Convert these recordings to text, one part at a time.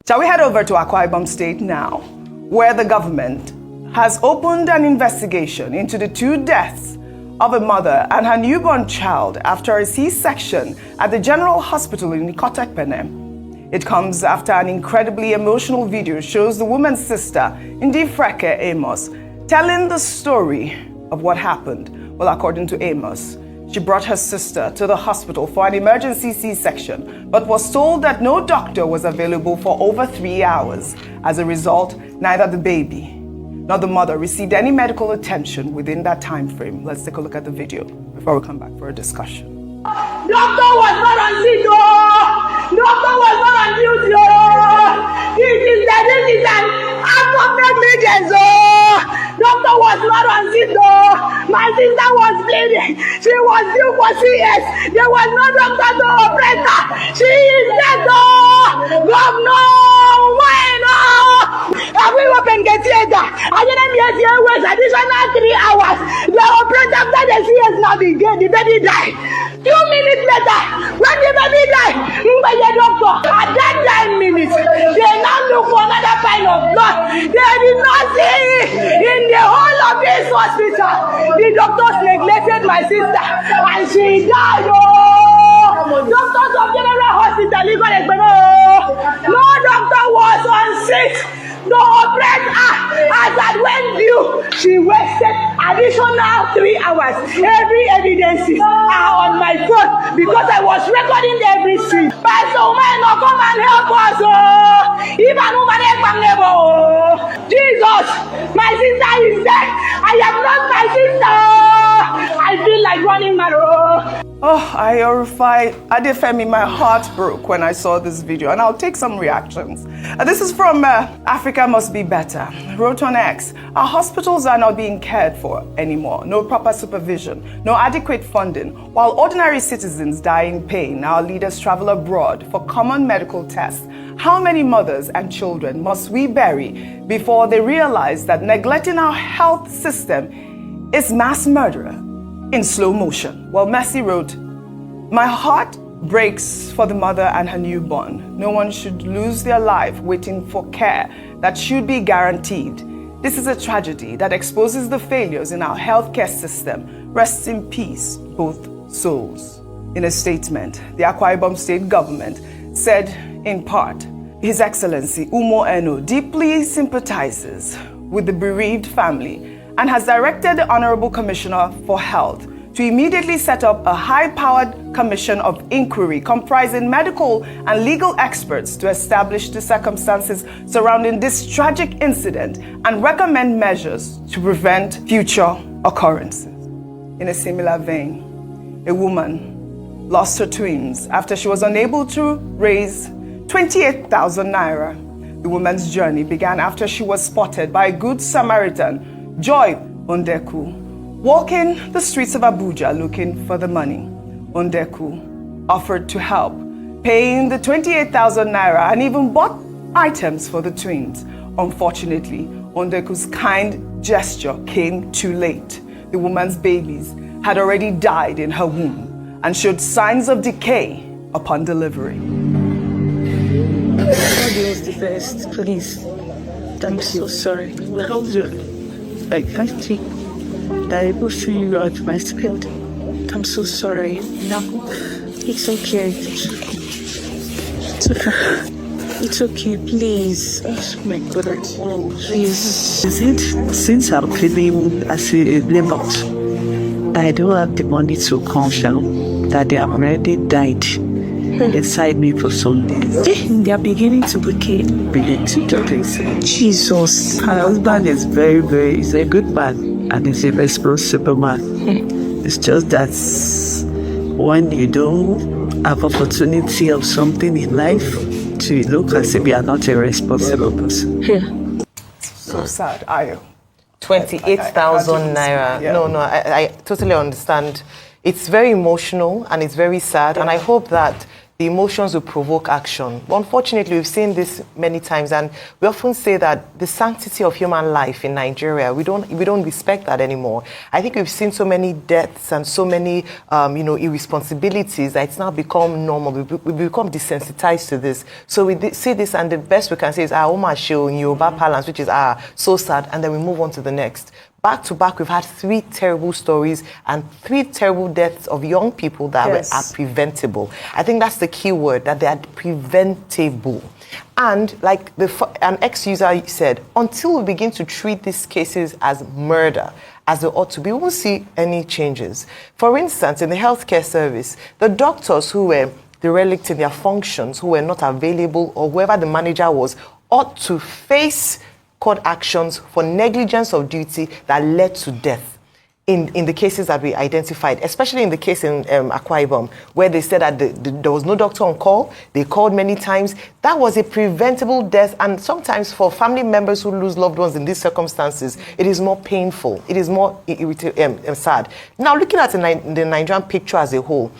Shall we head over to Akwa Ibom State now, where the government has opened an investigation into the 2 deaths of a mother and her newborn child after a C-section at the General Hospital in Ikotekpene. It comes after an incredibly emotional video shows the woman's sister, Ndifreke Amos, telling the story of what happened. Well, according to Amos, she brought her sister to the hospital for an emergency C-section, but was told that no doctor was available for over 3 hours. As a result, neither the baby nor the mother received any medical attention within that time frame. Let's take a look at the video before we come back for a discussion. Doctor was not on duty. Doctor was not on duty. This is an act of negligence. Doctor was not on duty. My sister was bleeding. She was due for CS. There was no doctor to operate her. She is dead. Governor, why now? We open the theater. I didn't hear the airways additional 3 hours. The operator after the CS now the baby died. 2 minutes later, when the baby died, the doctor, at that 9 minutes, they now look for another pile of blood. They did not see in the whole of this hospital. The doctors neglected my sister and she died. Doctors of General Hospital, no doctor was on sick. No operate as at when due, she wasted additional 3 hours. Every evidences are on my phone because I was recording every scene. Pastor man, no come and help us. Even woman Jesus, my sister is dead. I am not my sister. I feel like running mad. Oh, I horrified Adefemi. My heart broke when I saw this video, and I'll take some reactions. This is from Africa Must Be Better. Wrote on X, our hospitals are not being cared for anymore. No proper supervision, no adequate funding. While ordinary citizens die in pain, our leaders travel abroad for common medical tests. How many mothers and children must we bury before they realize that neglecting our health system is mass murder in slow motion? Well, Mercy wrote, my heart breaks for the mother and her newborn. No one should lose their life waiting for care that should be guaranteed. This is a tragedy that exposes the failures in our healthcare system. Rest in peace, both souls. In a statement, the Akwa Ibom State government said, in part, His Excellency Umo Eno deeply sympathizes with the bereaved family and has directed the Honorable Commissioner for Health to immediately set up a high-powered commission of inquiry comprising medical and legal experts to establish the circumstances surrounding this tragic incident and recommend measures to prevent future occurrences. In a similar vein, a woman lost her twins after she was unable to raise 28,000 naira. The woman's journey began after she was spotted by a good Samaritan, Joy Ondeku, walking the streets of Abuja looking for the money. Ondeku offered to help, paying the 28,000 naira and even bought items for the twins. Unfortunately, Ondeku's kind gesture came too late. The woman's babies had already died in her womb and showed signs of decay upon delivery. God knows the best, please. I'm so sorry. I can't think that I will see you out my spirit. I'm so sorry. No, it's okay. It's okay. It's okay, please. Oh my God, please. Is it since I'm feeling as a limit, I don't have the money to confirm that they have already died inside me for some days. They are beginning to begin. Jesus. My husband is he's a good man and he's a responsible man. It's just that when you don't have opportunity of something in life, to look as if you are not a responsible person. So sad, Ayo. 28,000 naira. Yeah. No, I totally understand. It's very emotional and it's very sad. And I hope that the emotions will provoke action. But unfortunately, we've seen this many times, and we often say that the sanctity of human life in Nigeria, we don't respect that anymore. I think we've seen so many deaths and so many, irresponsibilities that it's now become normal. We become desensitized to this. So we see this, and the best we can say is, Oma show in Yoruba parlance, which is, so sad, and then we move on to the next. Back to back, we've had 3 terrible stories and 3 terrible deaths of young people that are preventable. I think that's the key word, that they are preventable. And like an ex-user said, until we begin to treat these cases as murder, as they ought to be, we won't see any changes. For instance, in the healthcare service, the doctors who were derelict in their functions, who were not available, or whoever the manager was, ought to face court actions for negligence of duty that led to death in the cases that we identified, especially in the case in Akwa Ibom, where they said that there was no doctor on call. They called many times. That was a preventable death, and sometimes for family members who lose loved ones in these circumstances, it is more painful. It is more sad. Now, looking at the Nigerian picture as a whole,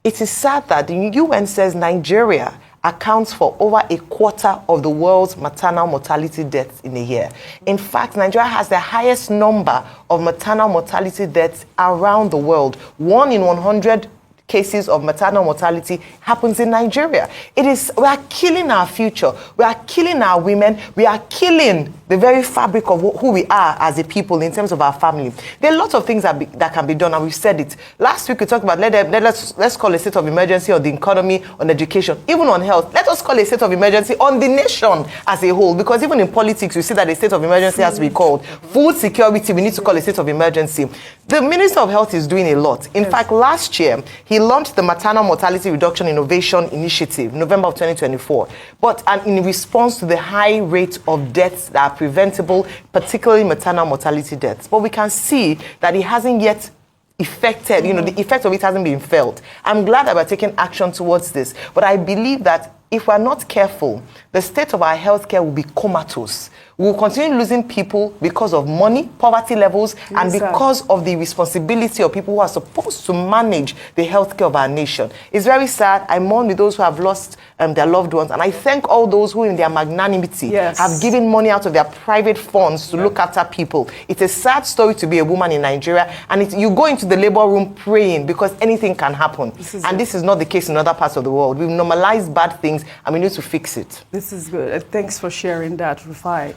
it is sad that the UN says Nigeria accounts for over a quarter of the world's maternal mortality deaths in a year. In fact, Nigeria has the highest number of maternal mortality deaths around the world. 1 in 100 cases of maternal mortality happens in Nigeria. We are killing our future. We are killing our women. We are killing the very fabric of who we are as a people in terms of our family. There are lots of things that can be done, and we've said it. Last week we talked about let's call a state of emergency on the economy, on education, even on health. Let us call a state of emergency on the nation as a whole, because even in politics we see that a state of emergency has to be called. Food security, we need to call a state of emergency. The Minister of Health is doing a lot. In fact, last year he launched the Maternal Mortality Reduction Innovation Initiative, November of 2024, and in response to the high rate of deaths that are preventable, particularly maternal mortality deaths. But we can see that it hasn't yet affected, the effect of it hasn't been felt. I'm glad that we're taking action towards this, but I believe that if we're not careful, the state of our healthcare will be comatose. We will continue losing people because of money, poverty levels, and because of the responsibility of people who are supposed to manage the healthcare of our nation. It's very sad. I mourn with those who have lost their loved ones, and I thank all those who in their magnanimity have given money out of their private funds to look after people. It's a sad story to be a woman in Nigeria, and you go into the labor room praying because anything can happen. This is not the case in other parts of the world. We've normalized bad things, and we need to fix it. This is good. Thanks for sharing that, Rufai.